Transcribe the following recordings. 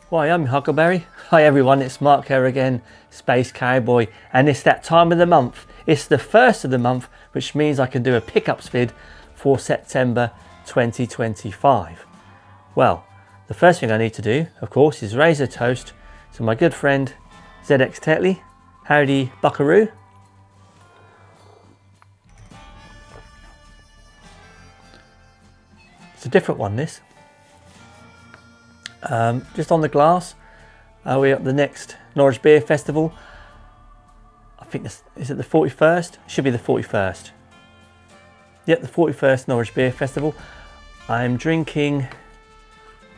Why, I'm Huckleberry. Hi everyone, it's Mark here again, Space Cowboy, and it's that time of the month. It's the first of the month, which means I can do a pickups vid for September 2025. Well, the first thing I need to do, of course, is raise a toast to my good friend ZX Tetley. Howdy, buckaroo. It's a different one, this. Just on the glass, we're at the next Norwich Beer Festival. I think this is it the 41st? Should be the 41st. Yep, the 41st Norwich Beer Festival. I'm drinking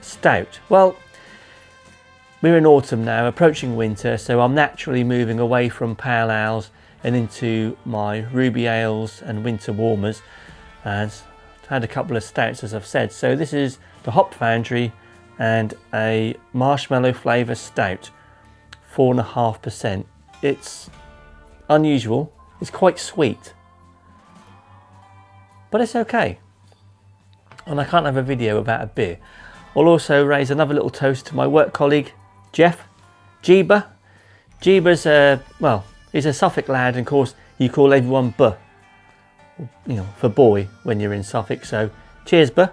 stout. Well, we're in autumn now, approaching winter, so I'm naturally moving away from pale ales and into my ruby ales and winter warmers. And I've had a couple of stouts, as I've said. So this is the Hop Foundry and a marshmallow flavour stout, 4.5%. It's unusual, it's quite sweet, but it's okay. And I can't have a video about a beer. I'll also raise another little toast to my work colleague, Jeff, Jeeba. Jeeba's well, he's a Suffolk lad, and of course you call everyone buh, you know, for boy when you're in Suffolk, so cheers buh.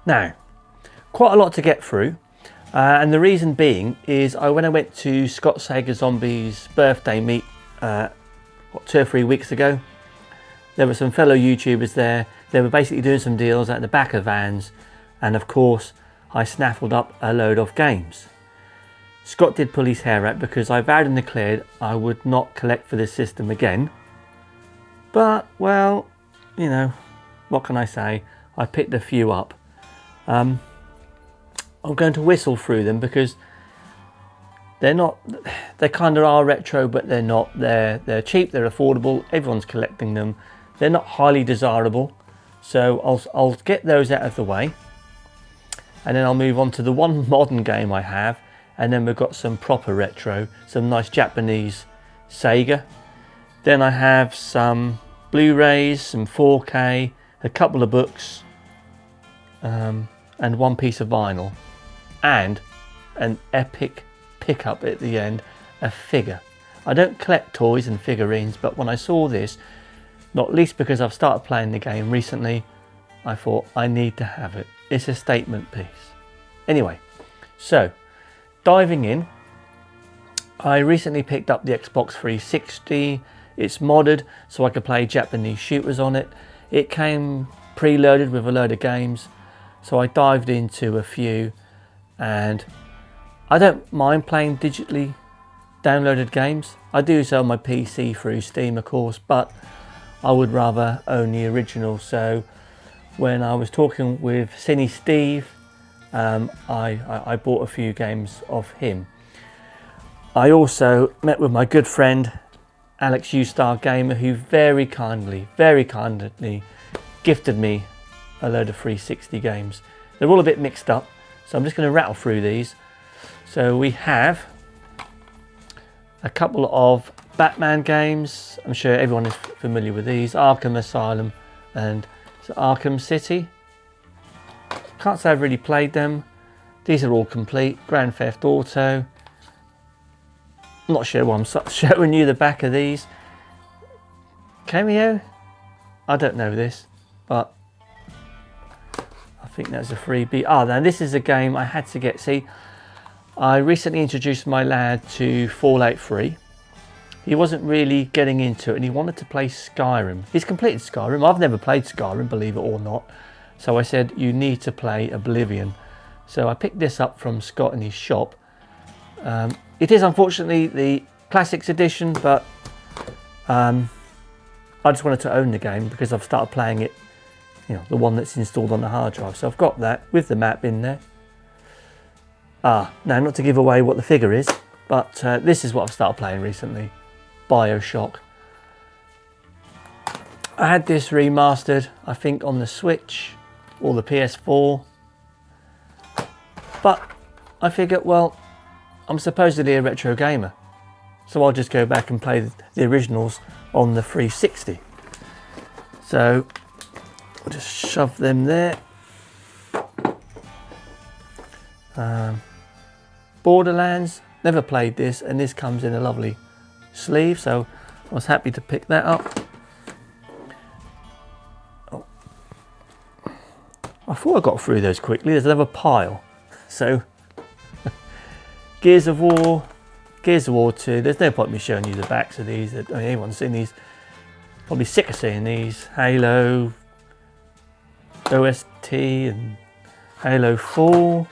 Now, quite a lot to get through, and the reason being is when I went to Scott Sega Zombie's birthday meet, 2 or 3 weeks ago, there were some fellow YouTubers there. They were basically doing some deals at the back of vans, and of course I snaffled up a load of games. Scott did pull his hair out because I vowed and declared I would not collect for this system again, but well, you know, what can I say, I picked a few up. I'm going to whistle through them because they kind of are retro, but they're not. They're cheap, they're affordable, everyone's collecting them. They're not highly desirable, so I'll get those out of the way, and then I'll move on to the one modern game I have, and then we've got some proper retro, some nice Japanese Sega. Then I have some Blu-rays, some 4K, a couple of books, and one piece of vinyl, and an epic pickup at the end, a figure. I don't collect toys and figurines, but when I saw this, not least because I've started playing the game recently, I thought I need to have it. It's a statement piece. Anyway, so diving in, I recently picked up the Xbox 360. It's modded so I could play Japanese shooters on it. It came preloaded with a load of games, so I dived into a few, and I don't mind playing digitally downloaded games. I do so on my PC through Steam, of course, but I would rather own the original. So when I was talking with Cine Steve, I bought a few games of him. I also met with my good friend Alex Ustar Gamer, who very kindly gifted me a load of 360 games. They're all a bit mixed up, so I'm just going to rattle through these. So we have a couple of Batman games. I'm sure everyone is familiar with these. Arkham Asylum and Arkham City. Can't say I've really played them. These are all complete. Grand Theft Auto. I'm not sure why I'm showing you the back of these. Cameo? I don't know this, but I think that's a freebie. Oh, now this is a game I had to get. See, I recently introduced my lad to Fallout 3. He wasn't really getting into it, and he wanted to play Skyrim. He's completed Skyrim. I've never played Skyrim, believe it or not. So I said, you need to play Oblivion. So I picked this up from Scott in his shop. It is unfortunately the Classics edition, but I just wanted to own the game because I've started playing it, you know, the one that's installed on the hard drive. So I've got that with the map in there. Now, not to give away what the figure is, but this is what I've started playing recently, BioShock. I had this remastered, I think, on the Switch or the PS4, but I figured, well, I'm supposedly a retro gamer, so I'll just go back and play the originals on the 360. So I'll just shove them there. Borderlands, never played this, and this comes in a lovely sleeve, so I was happy to pick that up. Oh. I thought I got through those quickly. There's another pile. So Gears of War 2. There's no point me showing you the backs of these. I mean, anyone's seen these, probably sick of seeing these. Halo OST and Halo 4.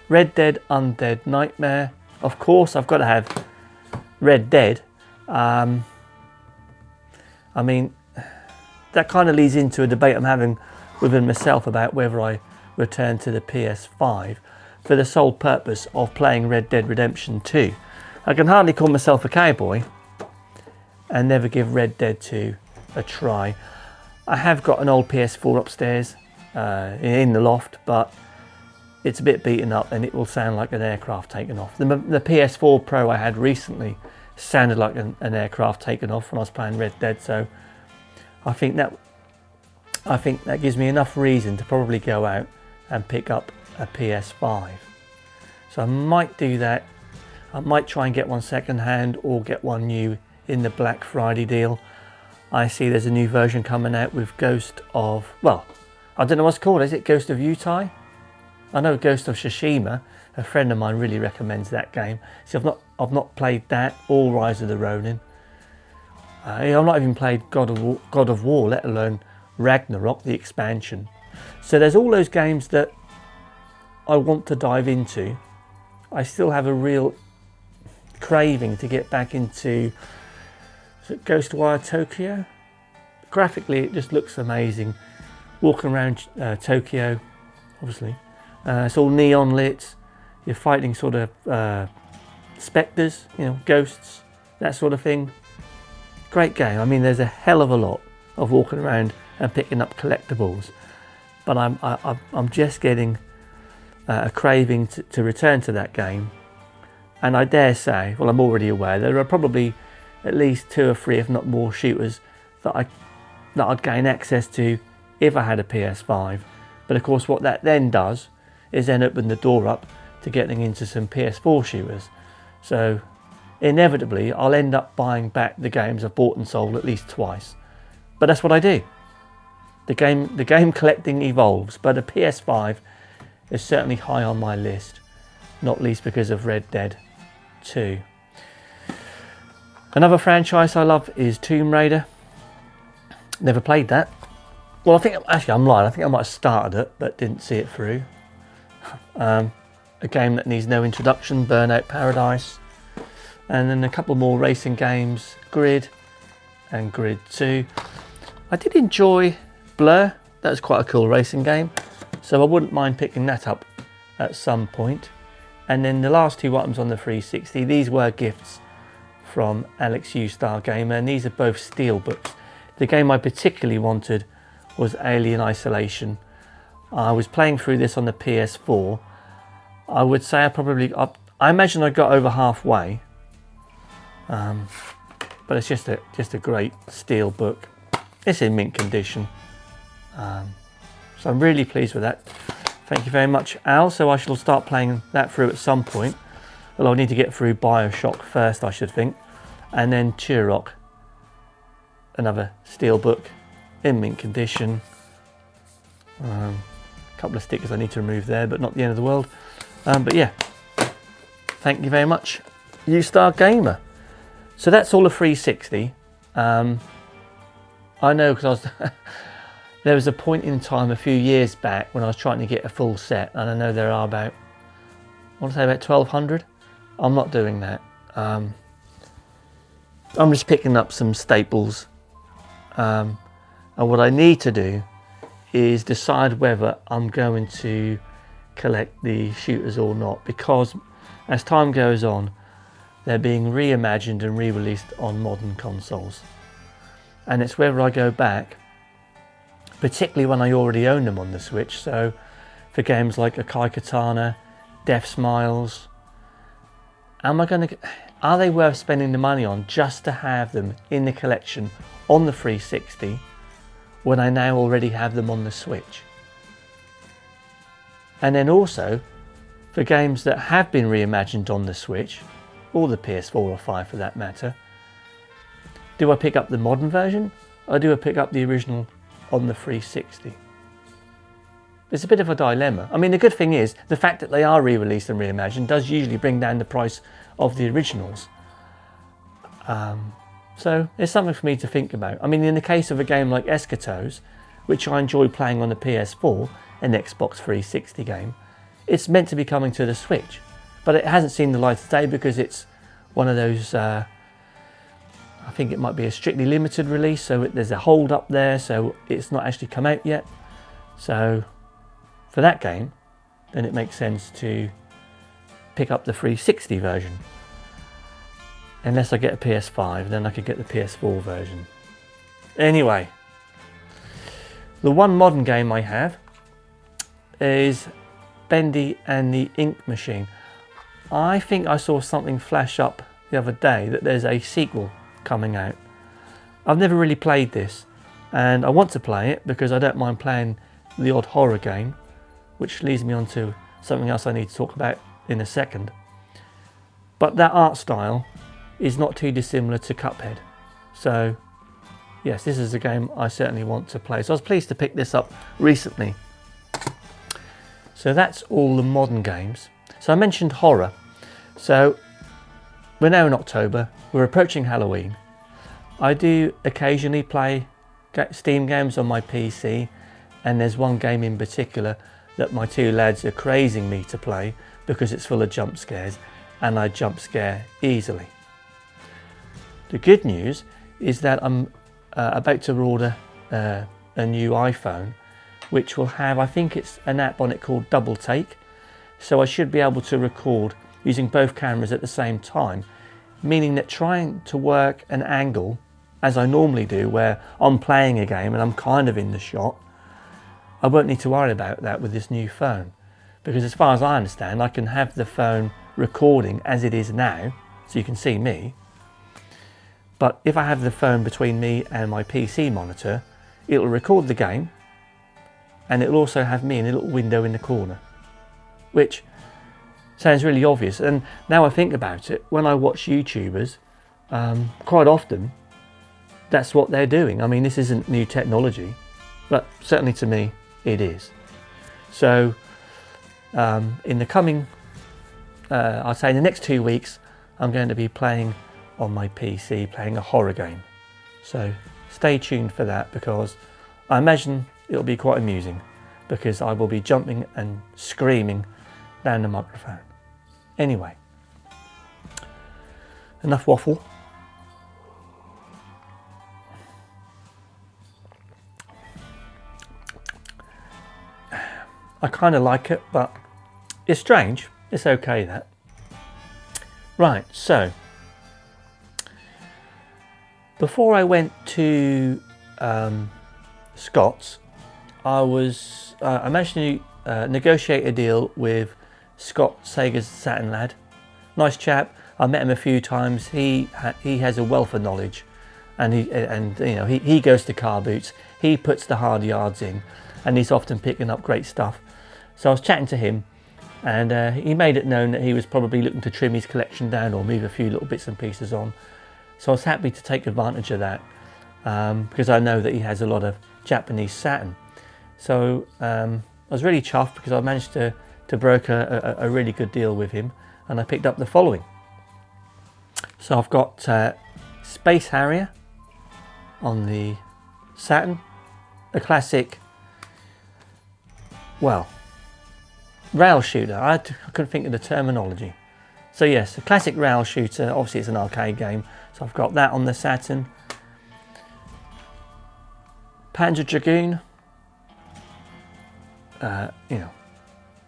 Red Dead Undead Nightmare. Of course, I've got to have Red Dead. I mean, that kind of leads into a debate I'm having within myself about whether I return to the PS5 for the sole purpose of playing Red Dead Redemption 2. I can hardly call myself a cowboy and never give Red Dead 2 a try. I have got an old PS4 upstairs in the loft, but it's a bit beaten up and it will sound like an aircraft taken off. The PS4 Pro I had recently sounded like an aircraft taken off when I was playing Red Dead, so I think that gives me enough reason to probably go out and pick up a PS5. So I might do that. I might try and get one second hand or get one new in the Black Friday deal. I see there's a new version coming out with Ghost of, well, I don't know what's called. Is it Ghost of Utah? I know Ghost of Tsushima. A friend of mine really recommends that game. See, I've not played that or Rise of the Ronin. I've not even played God of War, let alone Ragnarok, the expansion. So there's all those games that I want to dive into. I still have a real craving to get back into, is it Ghostwire Tokyo? Graphically, it just looks amazing. Walking around Tokyo, obviously. It's all neon lit. You're fighting sort of spectres, you know, ghosts, that sort of thing. Great game. I mean, there's a hell of a lot of walking around and picking up collectibles, but I'm just getting a craving to return to that game. And I dare say, well, I'm already aware there are probably at least 2 or 3, if not more, shooters that I'd gain access to if I had a PS5. But of course, what that then does is then open the door up to getting into some PS4 shooters. So inevitably I'll end up buying back the games I've bought and sold at least twice. But that's what I do. The game collecting evolves, but a PS5 is certainly high on my list, not least because of Red Dead 2. Another franchise I love is Tomb Raider. Never played that. Well, I'm lying. I think I might have started it, but didn't see it through. A game that needs no introduction, Burnout Paradise. And then a couple more racing games, Grid and Grid 2. I did enjoy Blur. That was quite a cool racing game, so I wouldn't mind picking that up at some point. And then the last 2 items on the 360, these were gifts from Alex U Star Gamer, and these are both steel books. The game I particularly wanted was Alien Isolation. I was playing through this on the PS4. I would say I imagine I got over halfway, but it's just a great steel book. It's in mint condition, so I'm really pleased with that. Thank you very much, Al. So I shall start playing that through at some point. Well, I need to get through BioShock first, I should think, and then Turok, another steel book in mint condition. A couple of stickers I need to remove there, but not the end of the world. But yeah, thank you very much, U-Star Gamer. So that's all the 360. I know because there was a point in time a few years back when I was trying to get a full set, and I know there are about, I want to say about 1,200. I'm not doing that. I'm just picking up some staples. And what I need to do is decide whether I'm going to collect the shooters or not, because as time goes on, they're being reimagined and re-released on modern consoles. And it's whether I go back, particularly when I already own them on the Switch. So for games like Akai Katana, Death Smiles, are they worth spending the money on just to have them in the collection on the 360 when I now already have them on the Switch? And then also for games that have been reimagined on the Switch, or the PS4 or 5 for that matter, do I pick up the modern version or do I pick up the original on the 360? It's a bit of a dilemma. I mean, the good thing is the fact that they are re-released and reimagined does usually bring down the price of the originals. So it's something for me to think about. I mean, in the case of a game like Eschatos, which I enjoy playing on the PS4, an Xbox 360 game, it's meant to be coming to the Switch, but it hasn't seen the light of day because it's one of those, I think it might be a strictly limited release, so there's a hold up there, so it's not actually come out yet. So for that game, then it makes sense to pick up the 360 version. Unless I get a PS5, then I could get the PS4 version. Anyway, the one modern game I have is Bendy and the Ink Machine. I think I saw something flash up the other day that there's a sequel coming out. I've never really played this, and I want to play it because I don't mind playing the odd horror game, which leads me on to something else I need to talk about in a second. But that art style is not too dissimilar to Cuphead. So yes, this is a game I certainly want to play. So I was pleased to pick this up recently. So that's all the modern games. So I mentioned horror. So we're now in October, we're approaching Halloween. I do occasionally play Steam games on my PC, and there's one game in particular that my two lads are crazing me to play because it's full of jump scares and I jump scare easily. The good news is that I'm about to order a new iPhone, which will have, I think it's an app on it called Double Take, so I should be able to record using both cameras at the same time, meaning that trying to work an angle as I normally do where I'm playing a game and I'm kind of in the shot, I won't need to worry about that with this new phone, because as far as I understand I can have the phone recording as it is now so you can see me, but if I have the phone between me and my PC monitor, it'll record the game and it'll also have me in a little window in the corner, which sounds really obvious. And now I think about it, when I watch YouTubers, quite often that's what they're doing. I mean, this isn't new technology, but certainly to me it is. So in the coming, I'd say in the next 2 weeks, I'm going to be playing on my PC, playing a horror game. So stay tuned for that, because I imagine it'll be quite amusing, because I will be jumping and screaming down the microphone. Anyway, enough waffle. I kind of like it, but it's strange. It's okay, that. Right, so before I went to Scott's, I managed to negotiate a deal with Scott, Sega's Saturn lad. Nice chap. I met him a few times. He has a wealth of knowledge, and he goes to car boots. He puts the hard yards in, and he's often picking up great stuff. So I was chatting to him, and he made it known that he was probably looking to trim his collection down or move a few little bits and pieces on. So I was happy to take advantage of that, because I know that he has a lot of Japanese Saturn. So I was really chuffed because I managed to broker a really good deal with him, and I picked up the following. So I've got Space Harrier on the Saturn, a classic, well, rail shooter. I couldn't think of the terminology. So yes, a classic rail shooter. Obviously it's an arcade game, so I've got that on the Saturn. Panzer Dragoon.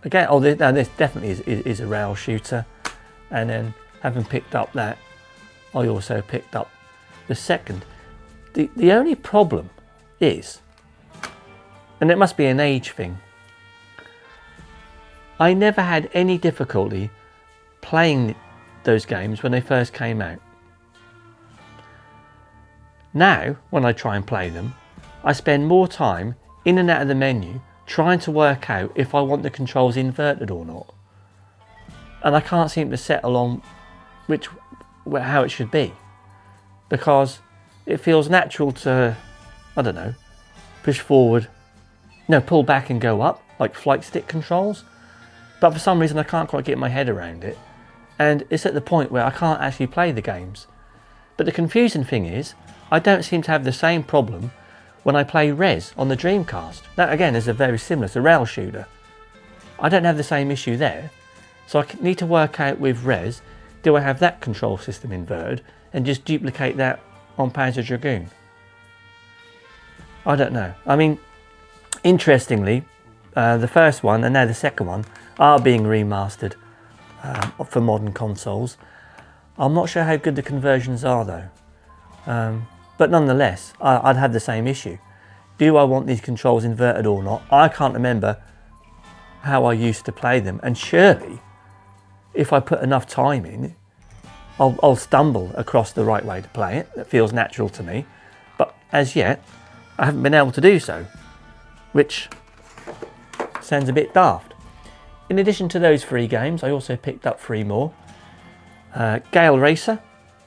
Again, this definitely is a rail shooter. And then, having picked up that, I also picked up the second. The only problem is, and it must be an age thing, I never had any difficulty playing those games when they first came out. Now, when I try and play them, I spend more time in and out of the menu trying to work out if I want the controls inverted or not. And I can't seem to settle on how it should be, because it feels natural to, I don't know, push forward, no, pull back and go up, like flight stick controls. But for some reason I can't quite get my head around it. And it's at the point where I can't actually play the games. But the confusing thing is, I don't seem to have the same problem when I play Rez on the Dreamcast. That again is a very similar, it's a rail shooter. I don't have the same issue there. So I need to work out with Rez, do I have that control system inverted and just duplicate that on Panzer Dragoon? I don't know. I mean, interestingly, the first one and now the second one are being remastered for modern consoles. I'm not sure how good the conversions are though. But nonetheless, I'd have the same issue. Do I want these controls inverted or not? I can't remember how I used to play them, and surely if I put enough time in, I'll stumble across the right way to play it. That feels natural to me. But as yet, I haven't been able to do so, which sounds a bit daft. In addition to those 3 games, I also picked up 3 more. Gale Racer,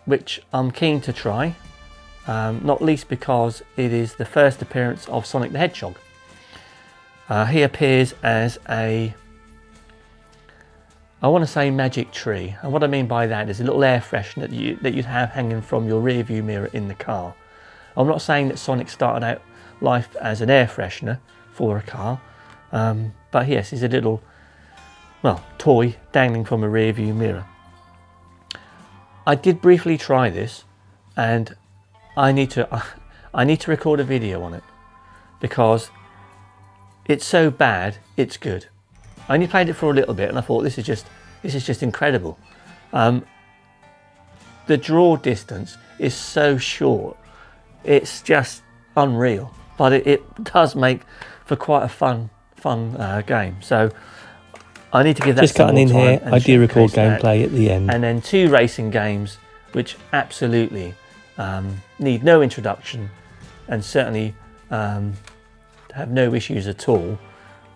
which I'm keen to try, not least because it is the first appearance of Sonic the Hedgehog. He appears as a, I want to say magic tree, and what I mean by that is a little air freshener that you'd have hanging from your rear view mirror in the car. I'm not saying that Sonic started out life as an air freshener for a car, but yes, he's a little, well, toy dangling from a rear view mirror. I did briefly try this, and I need to record a video on it, because it's so bad it's good. I only played it for a little bit and I thought this is just incredible. The draw distance is so short, it's just unreal, but it does make for quite a fun game. So I need to give that just some cutting more in time here. and I do record showcase that. gameplay at the end, And then 2 racing games which absolutely need no introduction and certainly have no issues at all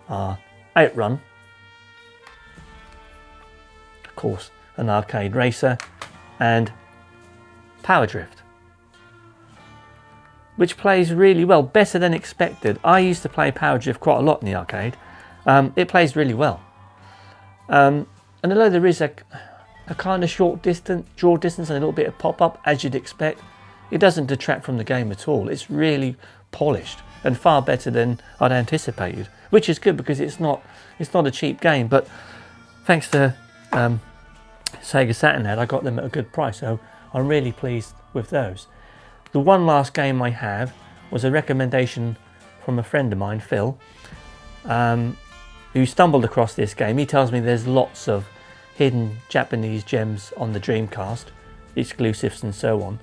are Outrun, of course an arcade racer, and Power Drift, which plays really well, better than expected. I used to play Power Drift quite a lot in the arcade. It plays really well, and although there is a kind of short distance draw distance and a little bit of pop-up as you'd expect, it doesn't detract from the game at all. It's really polished and far better than I'd anticipated, which is good because it's not a cheap game. But thanks to Sega Saturn, I got them at a good price, so I'm really pleased with those. The one last game I have was a recommendation from a friend of mine, Phil, who stumbled across this game. He tells me there's lots of hidden Japanese gems on the Dreamcast, exclusives and so on.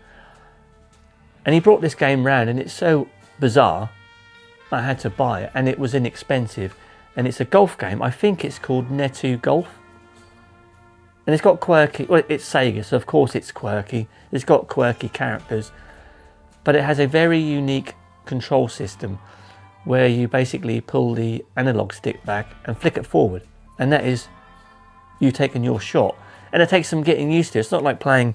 And he brought this game round, and it's so bizarre I had to buy it, and it was inexpensive. And it's a golf game. I think it's called Necca Golf. And it's got quirky, well, it's Sega, so of course it's quirky. It's got quirky characters, but it has a very unique control system where you basically pull the analog stick back and flick it forward, and that is you taking your shot. And it takes some getting used to. It's not like playing,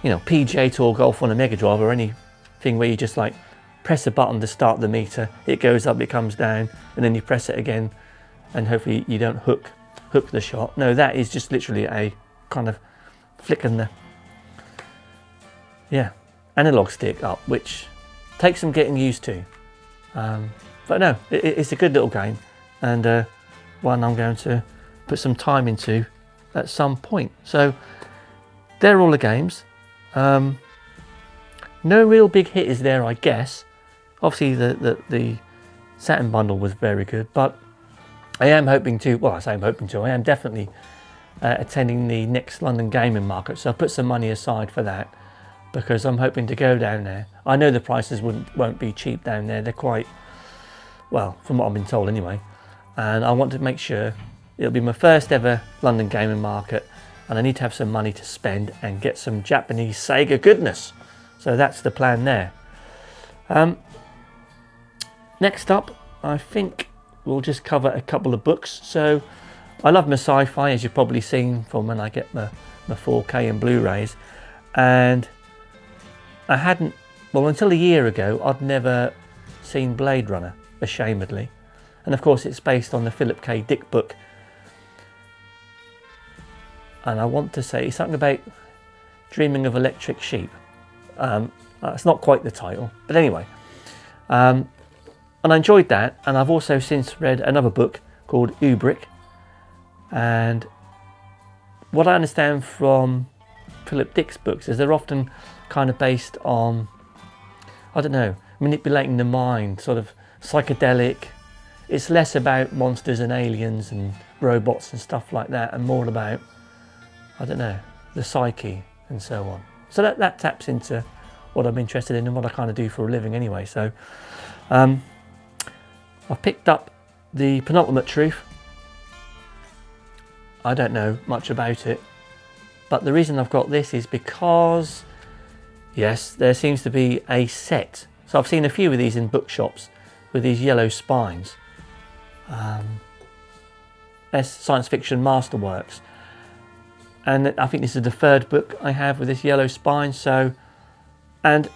you know, PGA Tour golf on a Mega Drive or anything where you just like press a button to start the meter, it goes up, it comes down, and then you press it again, and hopefully you don't hook the shot. No, that is just literally a kind of flicking the analog stick up, which takes some getting used to. But no, it's a good little game, and one I'm going to put some time into at some point. So they're all the games. No real big hitters there, I guess. Obviously the Saturn bundle was very good, but I am hoping to, well, I say I'm hoping to, I am definitely attending the next London gaming market, so I'll put some money aside for that, because I'm hoping to go down there. I know the prices won't be cheap down there. They're quite, well, from what I've been told anyway, and I want to make sure it'll be my first ever London gaming market, and I need to have some money to spend and get some Japanese Sega goodness. So that's the plan there. Next up, I think we'll just cover a couple of books. So I love my sci-fi, as you've probably seen from when I get my 4K and Blu-rays. And I hadn't, well, until a year ago, I'd never seen Blade Runner, ashamedly. And of course it's based on the Philip K. Dick book. And I want to say something about Dreaming of Electric Sheep. It's not quite the title, but anyway. And I enjoyed that, and I've also since read another book called Ubrick. And what I understand from Philip Dick's books is they're often kind of based on, I don't know, manipulating the mind, sort of psychedelic. It's less about monsters and aliens and robots and stuff like that, and more about, I don't know, the psyche and so on. So that taps into what I'm interested in and what I kind of do for a living anyway. So I've picked up The Penultimate Truth. I don't know much about it, but the reason I've got this is because, yes, there seems to be a set. So I've seen a few of these in bookshops with these yellow spines. Science fiction masterworks. And I think this is the third book I have with this yellow spine. So, and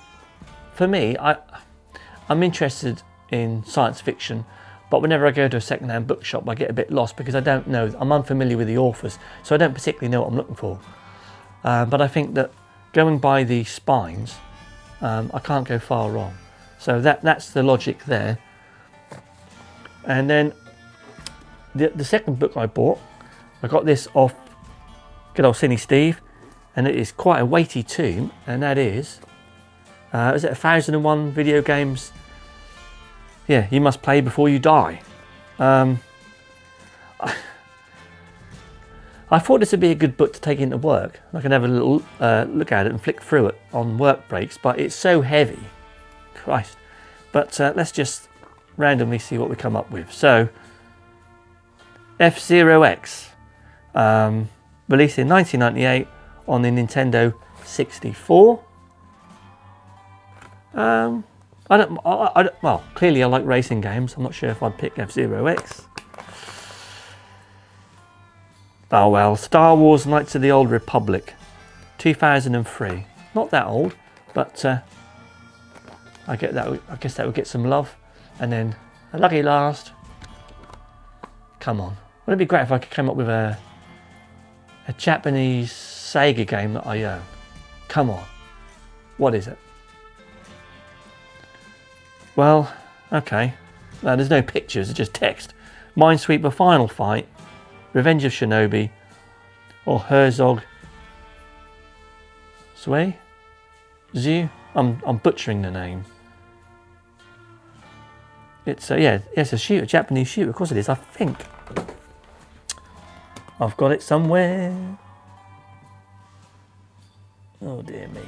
for me, I'm interested in science fiction, but whenever I go to a second-hand bookshop, I get a bit lost because I don't know, I'm unfamiliar with the authors, so I don't particularly know what I'm looking for. But I think that going by the spines, I can't go far wrong. So that's the logic there. And then the second book I bought, I got this off good old Cinny Steve, and it is quite a weighty tome, and that is it 1001 video games you must play before you die. I thought this would be a good book to take into work. I can have a little look at it and flick through it on work breaks, but it's so heavy, Christ. But let's just randomly see what we come up with. So F-Zero X, released in 1998 on the Nintendo 64. Well, clearly I like racing games. I'm not sure if I'd pick F-Zero X. Oh well, Star Wars Knights of the Old Republic, 2003. Not that old, but I guess that would get some love. And then a lucky last. Come on, wouldn't it be great if I could come up with a Japanese Sega game that I own? Come on, what is it? Well, okay. No, there's no pictures, it's just text. Minesweeper Final Fight, Revenge of Shinobi, or Herzog Zwei? Zu? I'm butchering the name. It's it's a shooter, Japanese shooter. Of course it is. I think I've got it somewhere. Oh dear me.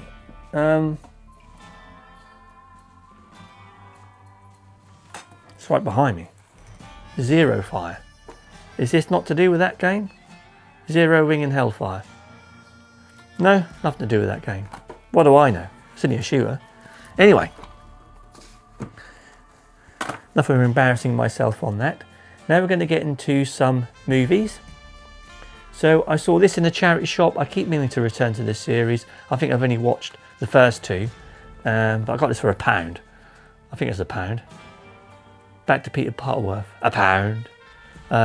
It's right behind me. Zero Fire. Is this not to do with that game? Zero Wing and Hellfire. No, nothing to do with that game. What do I know? It's only a shooter. Anyway. Enough of embarrassing myself on that. Now we're going to get into some movies. So I saw this in a charity shop. I keep meaning to return to this series. I think I've only watched the first two. But I got this for £1. I think it's £1. Back to Peter Potterworth. £1.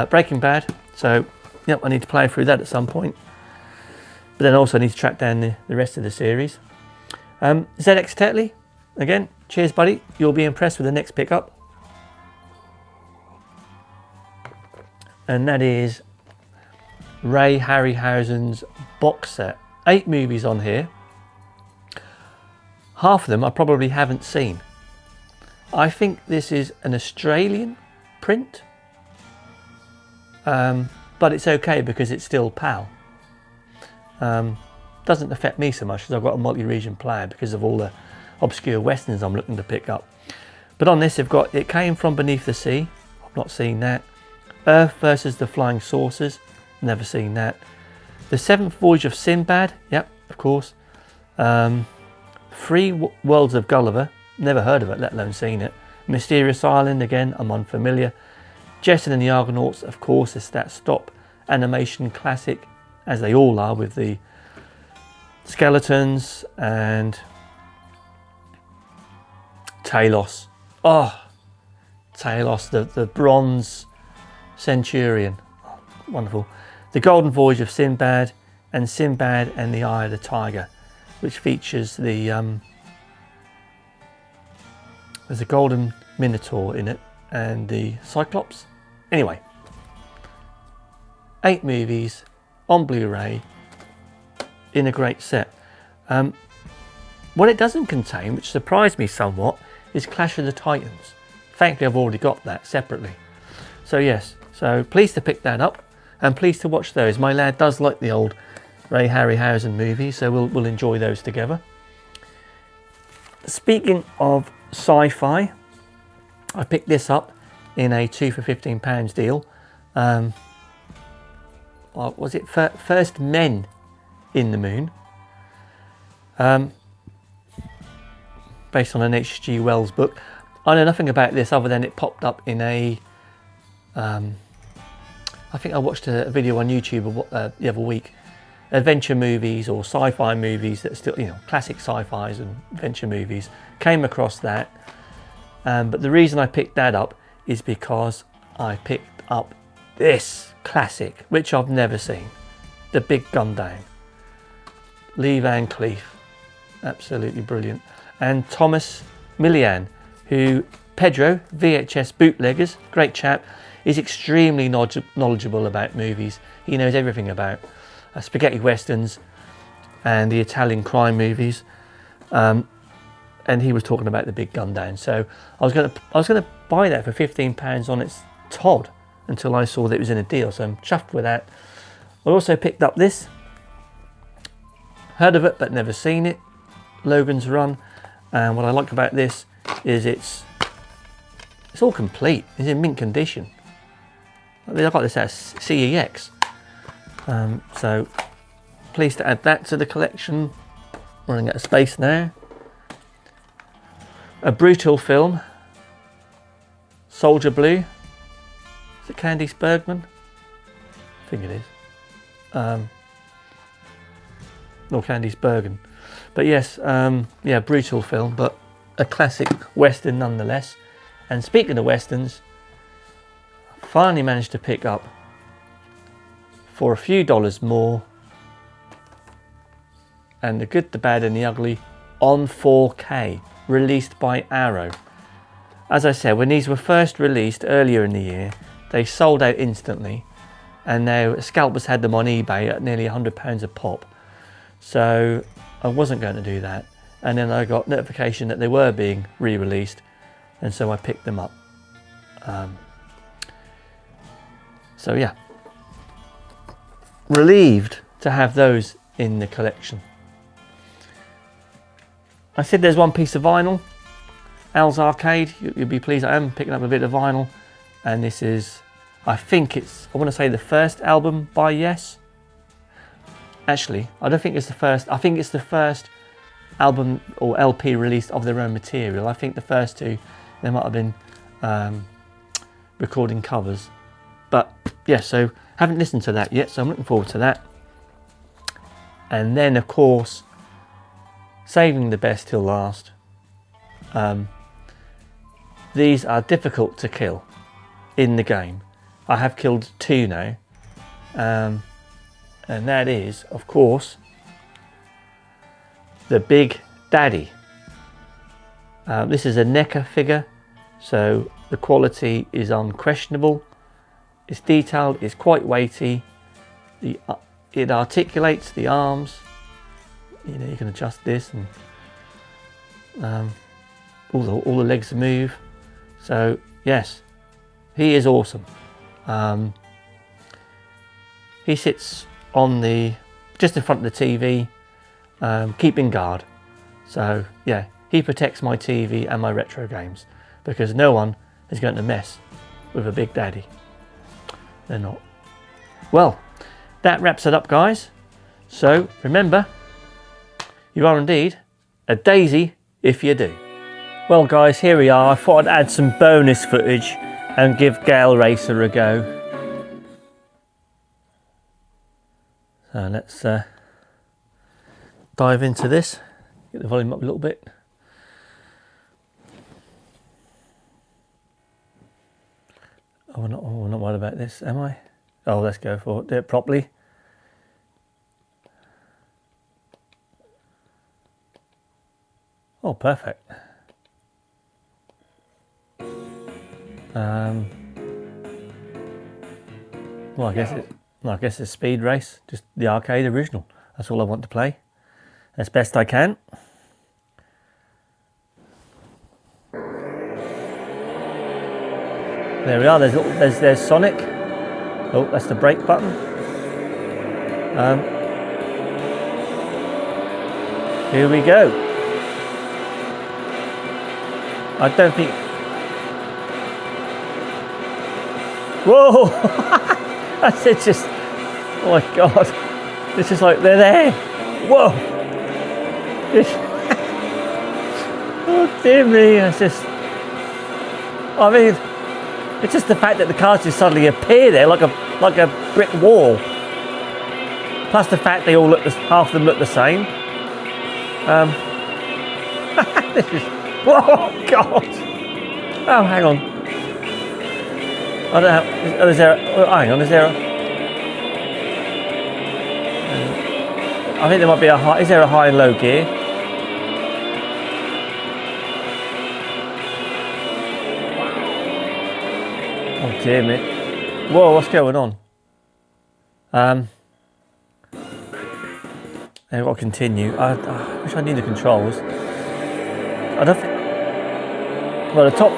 Breaking Bad. So, yep, I need to play through that at some point. But then also I need to track down the rest of the series. ZX Tetley. Again, cheers buddy. You'll be impressed with the next pickup. And that is Ray Harryhausen's box set. 8 movies on here. Half of them I probably haven't seen. I think this is an Australian print. But it's okay because it's still PAL. Doesn't affect me so much because I've got a multi-region player because of all the obscure westerns I'm looking to pick up. But on this they've got It Came From Beneath the Sea. I've not seen that. Earth versus the Flying Saucers. Never seen that. The Seventh Voyage of Sinbad. Yep, of course. Three Worlds of Gulliver. Never heard of it, let alone seen it. Mysterious Island. Again, I'm unfamiliar. Jess and the Argonauts, of course, is that stop animation classic, as they all are, with the skeletons and Talos. Oh, Talos, the bronze centurion. Oh, wonderful. The Golden Voyage of Sinbad and Sinbad and the Eye of the Tiger, which features the there's a golden minotaur in it and the Cyclops. Anyway, 8 movies on Blu-ray in a great set. What it doesn't contain, which surprised me somewhat, is Clash of the Titans. Thankfully, I've already got that separately. So yes, so pleased to pick that up and pleased to watch those. My lad does like the old Ray Harryhausen movies, so we'll enjoy those together. Speaking of sci-fi, I picked this up in a 2 for £15 deal. What was it? First Men in the Moon. Based on an H.G. Wells book. I know nothing about this other than it popped up in a I think I watched a video on YouTube the other week. Adventure movies or sci-fi movies that are still, you know, classic sci-fis and adventure movies. Came across that, but the reason I picked that up is because I picked up this classic, which I've never seen, The Big Gun Down. Lee Van Cleef, absolutely brilliant, and Thomas Millian, who Pedro VHS Bootleggers, great chap, is extremely knowledgeable about movies. He knows everything about spaghetti westerns and the Italian crime movies, and he was talking about The Big Gun Down. So I was gonna buy that for £15 on its Todd until I saw that it was in a deal. So I'm chuffed with that. I also picked up this. Heard of it but never seen it. Logan's Run. And what I like about this is it's all complete. It's in mint condition. I got this at CEX. So pleased to add that to the collection. Running out of space now. A brutal film. Soldier Blue. Is it Candice Bergman? I think it is. Or Candice Bergen. But yes, yeah, brutal film, but a classic western nonetheless. And speaking of westerns, finally managed to pick up for a few dollars more, and The Good, the Bad and the Ugly on 4K, released by Arrow. As I said, when these were first released earlier in the year, they sold out instantly, and now scalpers had them on eBay at nearly £100 a pop. So I wasn't going to do that, and then I got notification that they were being re-released, and so I picked them up. So yeah, relieved to have those in the collection. I said there's one piece of vinyl, Al's Arcade. You'll be pleased I am picking up a bit of vinyl, and this is, I think it's, I want to say the first album by Yes. Actually, I don't think it's the first. I think it's the first album or LP released of their own material. I think the first two, they might have been recording covers. But yeah, so haven't listened to that yet, so I'm looking forward to that. And then, of course, saving the best till last. These are difficult to kill in the game. I have killed 2 now. And that is, of course, the Big Daddy. This is a Necca figure, so the quality is unquestionable. It's detailed, it's quite weighty. It articulates the arms. You know, you can adjust this, and all the legs move. So yes, he is awesome. He sits on just in front of the TV, keeping guard. So yeah, he protects my TV and my retro games, because no one is going to mess with a Big Daddy. They're not. Well, that wraps it up, guys. So remember, you are indeed a daisy if you do. Well guys, here we are. I thought I'd add some bonus footage and give Gale Racer a go. So let's dive into this. Get the volume up a little bit. Oh, I'm not worried about this, am I? Oh, let's go for it. Do it properly. Oh, perfect. Well, I guess it's Speed Race, just the arcade original. That's all I want to play, as best I can. There we are. There's Sonic. Oh, that's the brake button. Here we go. I don't think. Whoa! That's it. Just. Oh my God! It's just like they're there. Whoa! Oh dear me! It's just. I mean. It's just the fact that the cars just suddenly appear there like a brick wall. Plus the fact they all look, half of them look the same. This is, oh God! Oh, hang on. I don't know. Is there? Hang on. Is there? I think there might be a high. Is there a high and low gear? Oh dear me. Whoa, what's going on? I've got to continue. I wish I knew the controls. I don't think. Well, the top.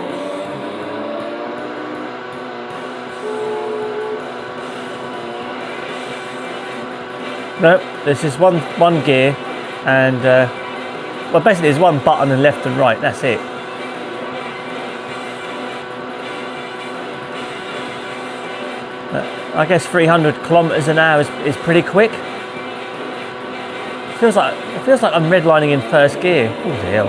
No, there's just one gear, and well, basically there's one button and left and right. That's it. I guess 300 kilometers an hour is pretty quick. It feels like I'm redlining in first gear. Oh dear.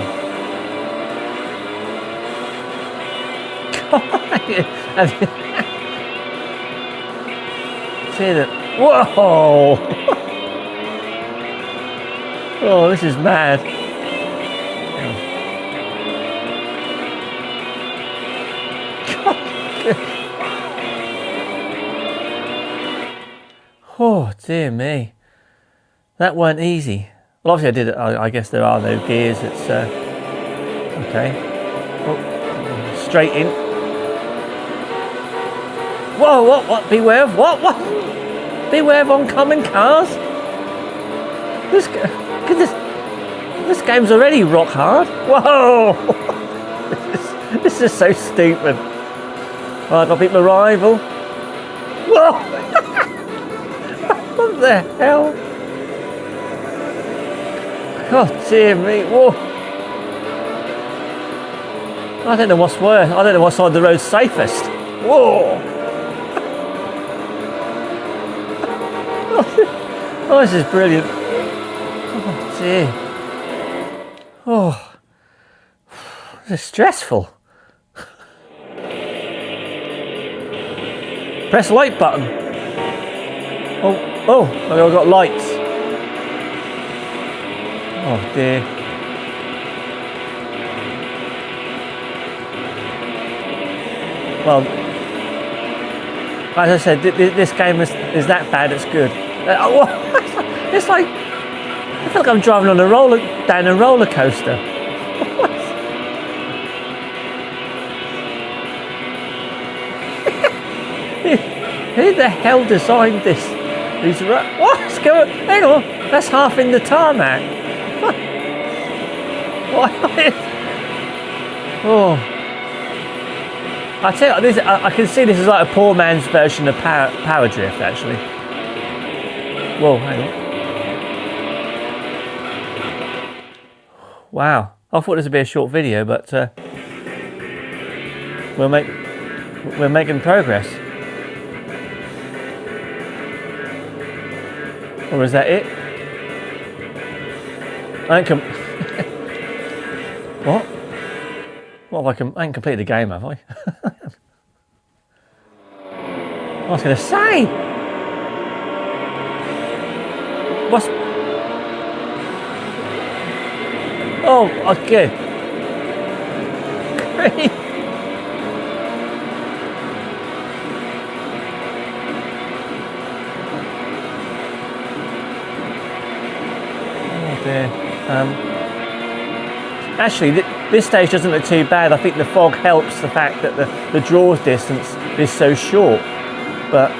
See that? Whoa! Oh, this is mad. Oh dear me, that weren't easy. Well, obviously I did it. I guess there are no gears. It's okay. Oh, straight in. Whoa! What? Beware of what? What? Beware of oncoming cars. This game's already rock hard. Whoa! This is so stupid. Oh, I got to beat my rival. Whoa! What the hell? God dear me, whoa. I don't know what's worse. I don't know what side of the road's safest. Whoa. Oh, this is brilliant. Oh dear. Oh. This is stressful. Press the light button. Oh, I've got lights. Oh dear. Well, as I said, this game is that bad it's good. It's like, I feel like I'm driving on down a roller coaster. Who the hell designed this? What's going on? Hang on, that's half in the tarmac. What? Oh. I tell you, I can see this is like a poor man's version of Power Drift, actually. Whoa, hang on. Wow, I thought this would be a short video, but we're making progress. Or is that it? What? What have I ain't completed the game, have I? I was going to say. What's... Oh, okay. Great. Oh dear. Actually, this stage doesn't look too bad. I think the fog helps the fact that the draws distance is so short. But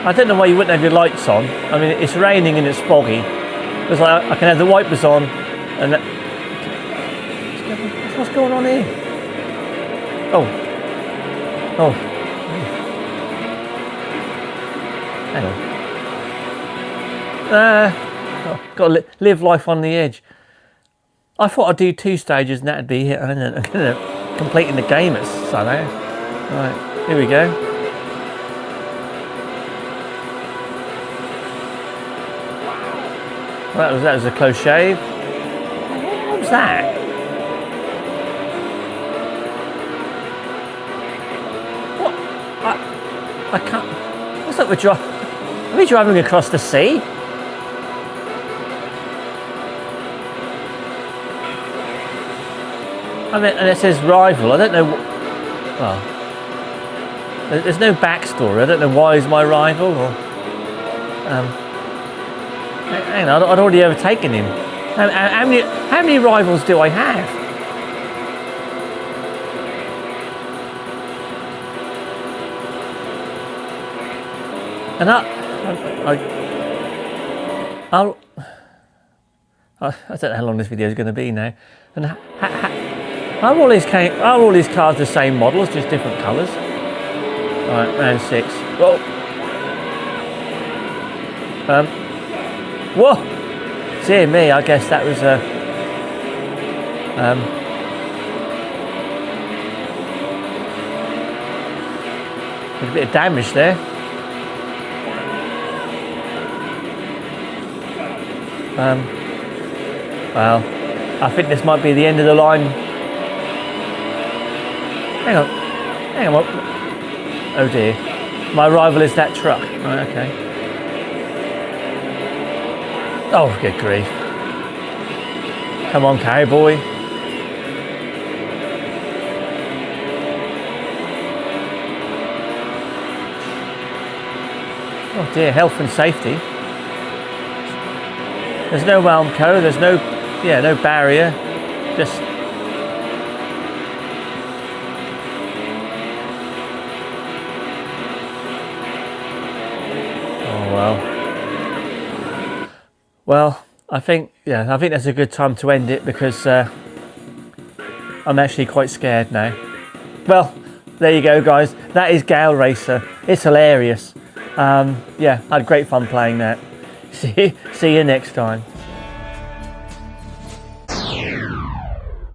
I don't know why you wouldn't have your lights on. I mean, it's raining and it's foggy. It's like I can have the wipers on, and that... What's going on here? Oh, oh, hang on. Got to live life on the edge. I thought I'd do 2 stages and that'd be it. I'm completing the game at Sunday. Right, here we go. That was a close shave. What was that? What? I can't. What's up with driving? Are we driving across the sea? I mean, and it says rival. I don't know. Well, there's no backstory. I don't know why he's my rival or. Hang on, I'd already overtaken him. How many rivals do I have? And I don't know how long this video is going to be now. And are all these cars the same models, just different colours? Right, round 6. Whoa. Whoa! Dear me, I guess that was a... a bit of damage there. Well, I think this might be the end of the line. Hang on, what? Oh dear. My rival is that truck. Right, okay. Oh, good grief. Come on, Cowboy. Oh dear, health and safety. There's no Walmco, there's no barrier. Just... Oh well. Well, I think that's a good time to end it because I'm actually quite scared now. Well, there you go, guys. That is Gale Racer. It's hilarious. Yeah, I had great fun playing that. See you next time.